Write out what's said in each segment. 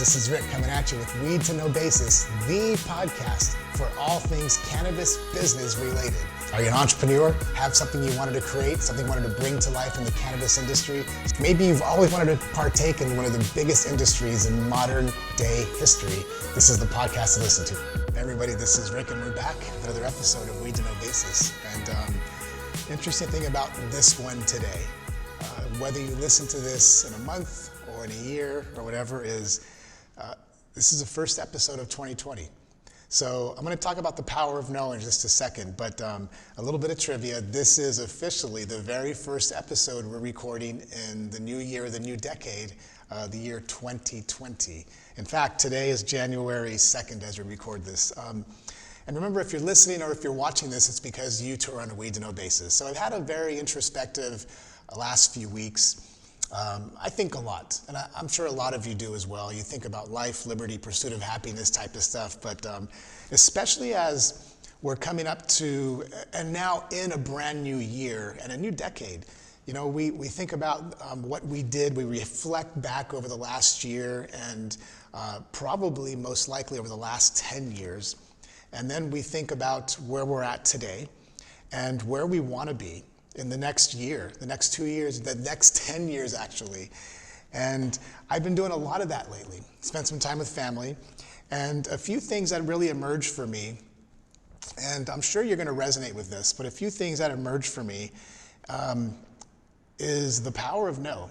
this is Rick coming at you with Weed to No Basis, the podcast for all things cannabis business related. Are you an entrepreneur? Have something you wanted to create, something you wanted to bring to life in the cannabis industry? Maybe you've always wanted to partake in one of the biggest industries in modern day history. This is the podcast to listen to. Hey everybody, this is Rick and we're back with another episode of Weed to No Basis. And interesting thing about this one today, whether you listen to this in a month or in a year or whatever, is this is the first episode of 2020. So I'm going to talk about the power of no in just a second, but a little bit of trivia. This is officially the very first episode we're recording in the new year, the new decade, the year 2020. In fact, today is January 2nd as we record this. And remember, if you're listening or if you're watching this, it's because you two are on a Weed to No basis. So I've had a very introspective last few weeks. I think a lot, and I'm sure a lot of you do as well. You think about life, liberty, pursuit of happiness type of stuff, but especially as we're coming up to, and now in a brand new year and a new decade, you know, we think about what we did, we reflect back over the last year and probably most likely over the last 10 years, and then we think about where we're at today and where we want to be in the next year, the next 2 years, the next 10 years actually. And I've been doing a lot of that lately. Spent some time with family, and a few things that really emerged for me, and I'm sure you're gonna resonate with this, but a few things that emerged for me is the power of no.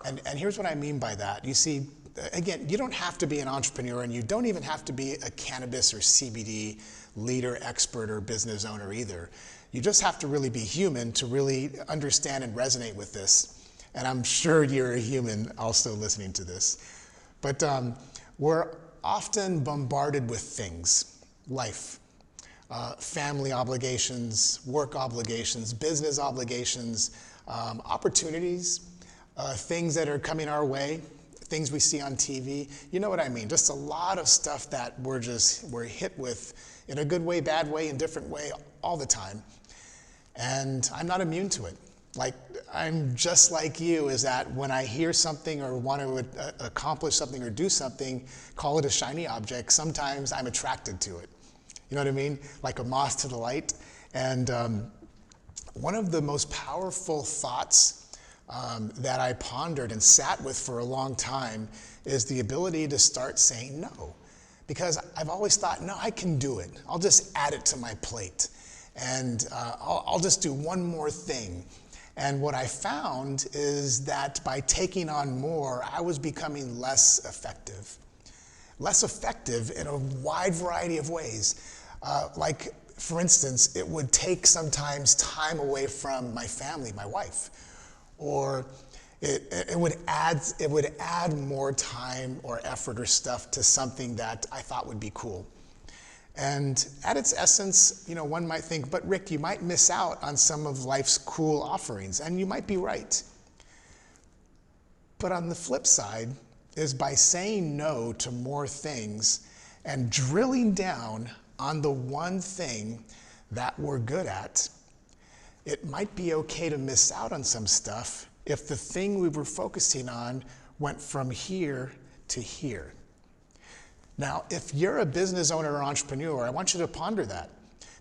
And here's what I mean by that. You see, again, you don't have to be an entrepreneur, and you don't even have to be a cannabis or CBD leader, expert, or business owner either. You just have to really be human to really understand and resonate with this. And I'm sure you're a human also listening to this. But we're often bombarded with things, life, family obligations, work obligations, business obligations, opportunities, things that are coming our way, things we see on TV. You know what I mean? Just a lot of stuff that we're hit with in a good way, bad way, indifferent way all the time. And I'm not immune to it. Like, I'm just like you, is that when I hear something or want to accomplish something or do something, call it a shiny object, sometimes I'm attracted to it. You know what I mean? Like a moth to the light. And one of the most powerful thoughts that I pondered and sat with for a long time is the ability to start saying no. Because I've always thought, no, I can do it. I'll just add it to my plate. And I'll just do one more thing. And what I found is that by taking on more, I was becoming less effective. Less effective in a wide variety of ways. Like, for instance, it would take sometimes time away from my family, my wife. Or it would add more time or effort or stuff to something that I thought would be cool. And at its essence, you know, one might think, but Rick, you might miss out on some of life's cool offerings, and you might be right. But on the flip side is by saying no to more things and drilling down on the one thing that we're good at, it might be okay to miss out on some stuff if the thing we were focusing on went from here to here. Now, if you're a business owner or entrepreneur, I want you to ponder that,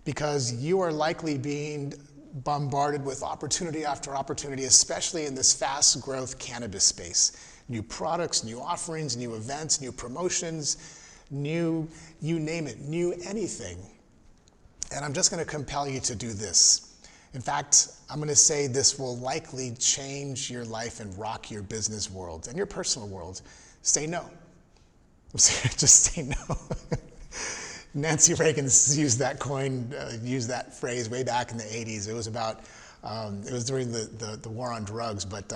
because you are likely being bombarded with opportunity after opportunity, especially in this fast growth cannabis space. New products, new offerings, new events, new promotions, new, you name it, new anything. And I'm just going to compel you to do this. In fact, I'm going to say this will likely change your life and rock your business world and your personal world. Say no. Just say no. Nancy Reagan used that phrase way back in the 80s. It was about, it was during the war on drugs, but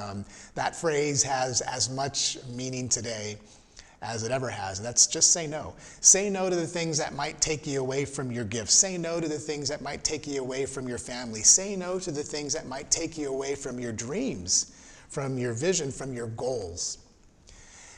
that phrase has as much meaning today as it ever has, and that's just say no. Say no to the things that might take you away from your gifts. Say no to the things that might take you away from your family. Say no to the things that might take you away from your dreams, from your vision, from your goals.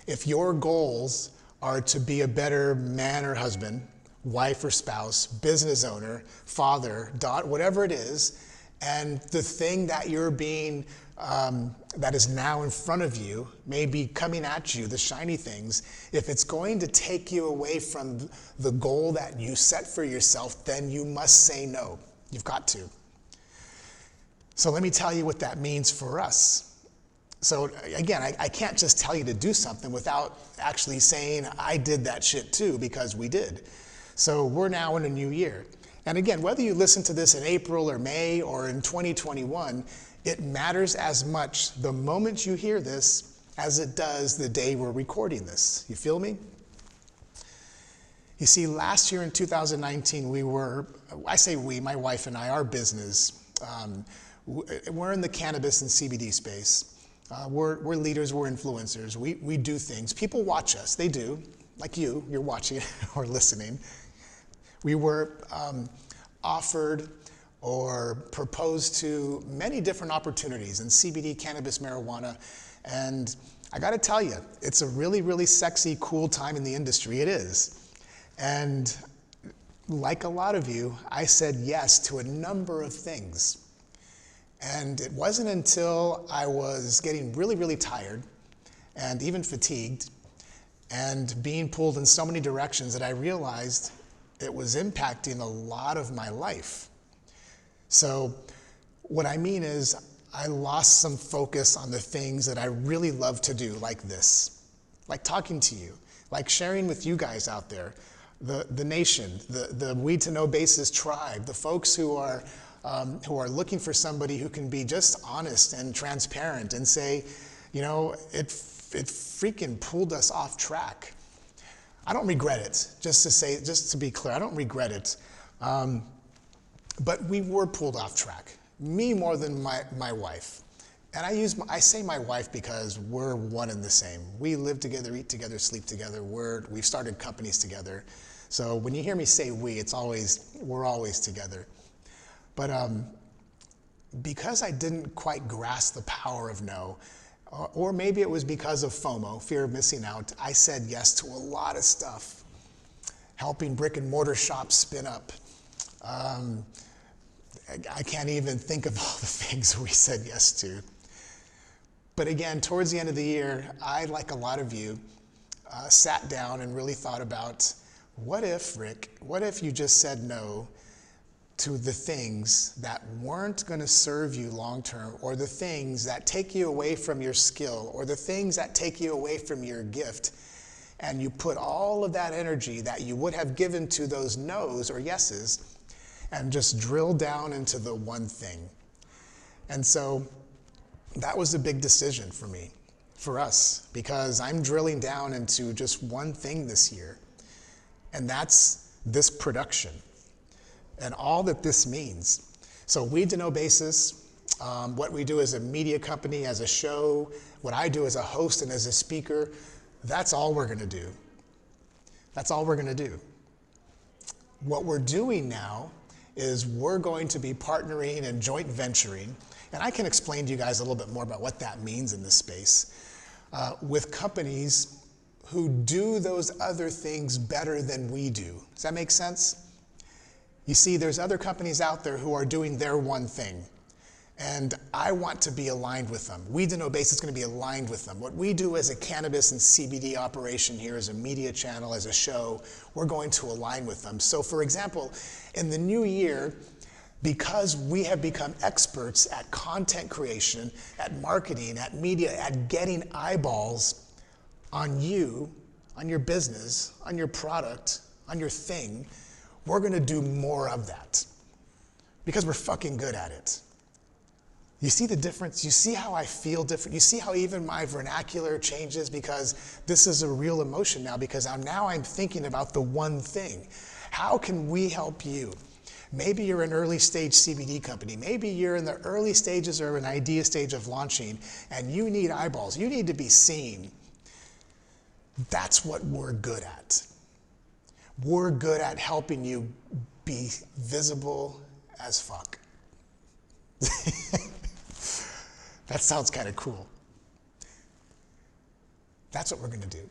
If your goals are to be a better man or husband, wife or spouse, business owner, father, daughter, whatever it is, And the thing that you're being, that is now in front of you, may be coming at you, the shiny things. If it's going to take you away from the goal that you set for yourself, then you must say no. You've got to. So let me tell you what that means for us. So again, I can't just tell you to do something without actually saying I did that shit too, because we did. So we're now in a new year. And again, whether you listen to this in April or May or in 2021, it matters as much the moment you hear this as it does the day we're recording this. You feel me? You see, last year in 2019, my wife and I, our business, we're in the cannabis and CBD space. We're leaders, we're influencers, we do things. People watch us, they do, like you're watching or listening. We were offered or proposed to many different opportunities in CBD, cannabis, marijuana, and I gotta tell you, it's a really, really sexy, cool time in the industry. It is. And like a lot of you, I said yes to a number of things. And it wasn't until I was getting really, really tired and even fatigued and being pulled in so many directions that I realized it was impacting a lot of my life. So what I mean is I lost some focus on the things that I really love to do, like this, like talking to you, like sharing with you guys out there, the nation, the Weed to No Basis tribe, the folks who are looking for somebody who can be just honest and transparent and say, you know, it freaking pulled us off track. I don't regret it, just to be clear, I don't regret it. But we were pulled off track, me more than my wife. And I say my wife because we're one and the same. We live together, eat together, sleep together. We've started companies together. So when you hear me say we, we're always together. But because I didn't quite grasp the power of no, or maybe it was because of FOMO, fear of missing out, I said yes to a lot of stuff. Helping brick and mortar shops spin up. I can't even think of all the things we said yes to. But again, towards the end of the year, I, like a lot of you, sat down and really thought about, what if, Rick, what if you just said no to the things that weren't going to serve you long term, or the things that take you away from your skill, or the things that take you away from your gift, and you put all of that energy that you would have given to those no's or yeses and just drill down into the one thing. And so that was a big decision for me, for us, because I'm drilling down into just one thing this year, and that's this production and all that this means. So Weed to No Basis, what we do as a media company, as a show, what I do as a host and as a speaker, that's all we're gonna do. That's all we're gonna do. What we're doing now is we're going to be partnering and joint venturing, and I can explain to you guys a little bit more about what that means in this space, with companies who do those other things better than we do. Does that make sense? You see, there's other companies out there who are doing their one thing, and I want to be aligned with them. Weed to No Basis is going to be aligned with them. What we do as a cannabis and CBD operation here, as a media channel, as a show, we're going to align with them. So for example, in the new year, because we have become experts at content creation, at marketing, at media, at getting eyeballs on you, on your business, on your product, on your thing, we're gonna do more of that because we're fucking good at it. You see the difference? You see how I feel different? You see how even my vernacular changes because this is a real emotion now, because now I'm thinking about the one thing. How can we help you? Maybe you're an early stage CBD company. Maybe you're in the early stages or an idea stage of launching and you need eyeballs. You need to be seen. That's what we're good at. We're good at helping you be visible as fuck. That sounds kind of cool. That's what we're going to do.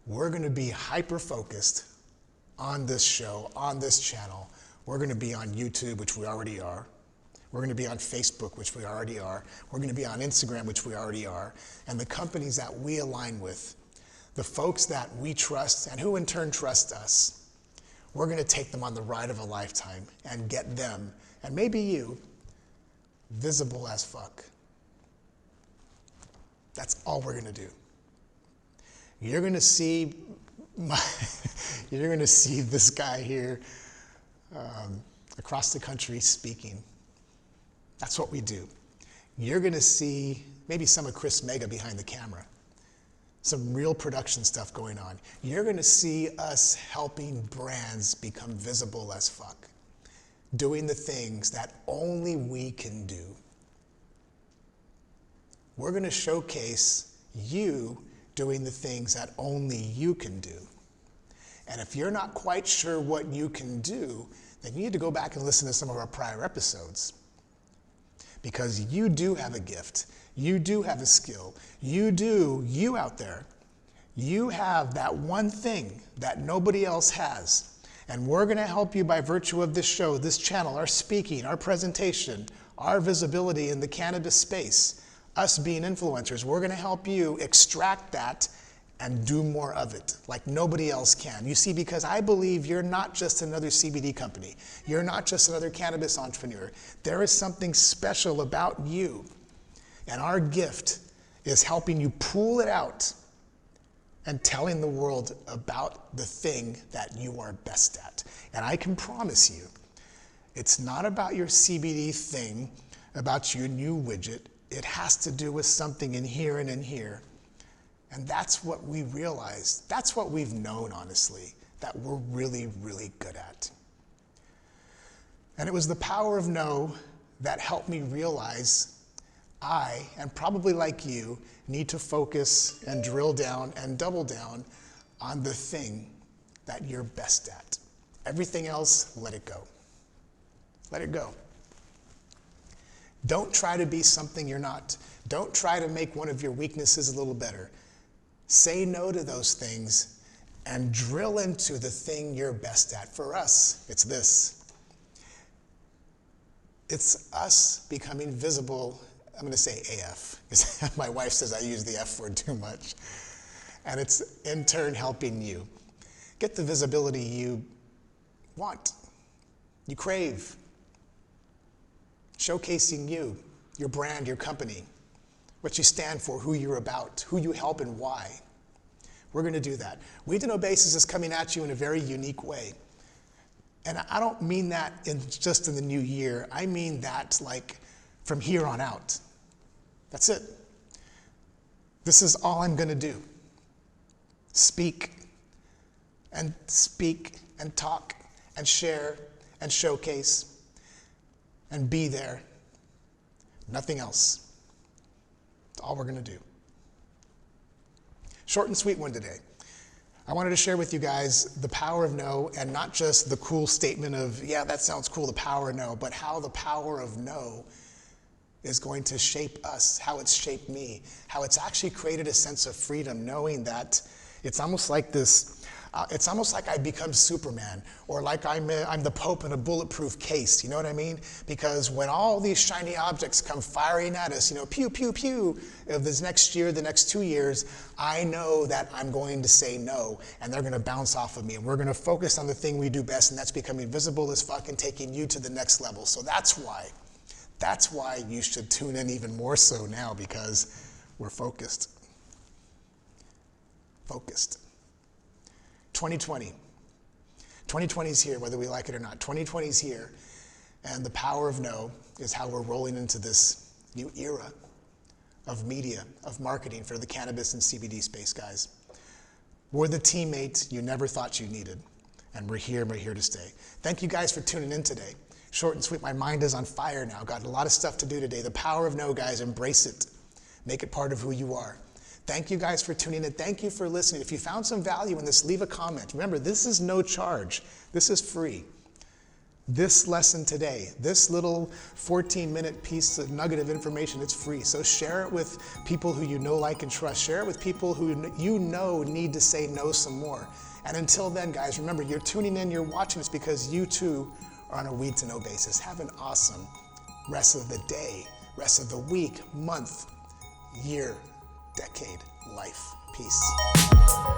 We're going to be hyper-focused on this show, on this channel. We're going to be on YouTube, which we already are. We're going to be on Facebook, which we already are. We're going to be on Instagram, which we already are. And the companies that we align with, the folks that we trust and who in turn trust us, we're going to take them on the ride of a lifetime and get them, and maybe you, visible as fuck. That's all we're going to do. You're going to see this guy here across the country speaking. That's what we do. You're going to see maybe some of Chris Mega behind the camera. Some real production stuff going on. You're going to see us helping brands become visible as fuck. Doing the things that only we can do. We're going to showcase you doing the things that only you can do. And if you're not quite sure what you can do, then you need to go back and listen to some of our prior episodes. Because you do have a gift. You do have a skill. You out there, you have that one thing that nobody else has. And we're going to help you by virtue of this show, this channel, our speaking, our presentation, our visibility in the cannabis space, us being influencers. We're going to help you extract that and do more of it like nobody else can. You see, because I believe you're not just another CBD company. You're not just another cannabis entrepreneur. There is something special about you. And our gift is helping you pull it out and telling the world about the thing that you are best at. And I can promise you, it's not about your CBD thing, about your new widget. It has to do with something in here and in here. And that's what we realized. That's what we've known, honestly, that we're really, really good at. And it was the power of no that helped me realize I, and probably like you, need to focus and drill down and double down on the thing that you're best at. Everything else, let it go. Let it go. Don't try to be something you're not. Don't try to make one of your weaknesses a little better. Say no to those things and drill into the thing you're best at. For us, it's this. It's us becoming visible. I'm going to say AF, because my wife says I use the F word too much. And it's in turn helping you get the visibility you want, you crave. Showcasing you, your brand, your company, what you stand for, who you're about, who you help and why. We're going to do that. We to Know Basis is coming at you in a very unique way. And I don't mean that just in the new year. I mean that like from here on out. That's it. This is all I'm going to do. Speak and talk and share and showcase and be there. Nothing else. That's all we're going to do. Short and sweet one today. I wanted to share with you guys the power of no, and not just the cool statement of, yeah, that sounds cool, the power of no, but how the power of no is going to shape us, how it's shaped me, how it's actually created a sense of freedom, knowing that it's almost like this, it's almost like I become Superman, or like I'm the Pope in a bulletproof case, you know what I mean? Because when all these shiny objects come firing at us, pew, pew, pew, of this next year, the next 2 years, I know that I'm going to say no, and they're going to bounce off of me, and we're going to focus on the thing we do best, and that's becoming visible as fuck and taking you to the next level. So that's why you should tune in even more so now, because we're focused. Focused. 2020. 2020 is here, whether we like it or not. 2020 is here, and the power of no is how we're rolling into this new era of media, of marketing for the cannabis and CBD space, guys. We're the teammates you never thought you needed, and we're here to stay. Thank you guys for tuning in today. Short and sweet, my mind is on fire now. Got a lot of stuff to do today. The power of no, guys, embrace it. Make it part of who you are. Thank you guys for tuning in. Thank you for listening. If you found some value in this, leave a comment. Remember, this is no charge. This is free. This lesson today, this little 14-minute piece of nugget of information, it's free. So share it with people who you know, like, and trust. Share it with people who you know need to say no some more. And until then, guys, remember, you're tuning in, you're watching this because you too are on a Weed to Know basis. Have an awesome rest of the day, rest of the week, month, year, decade, life. Peace.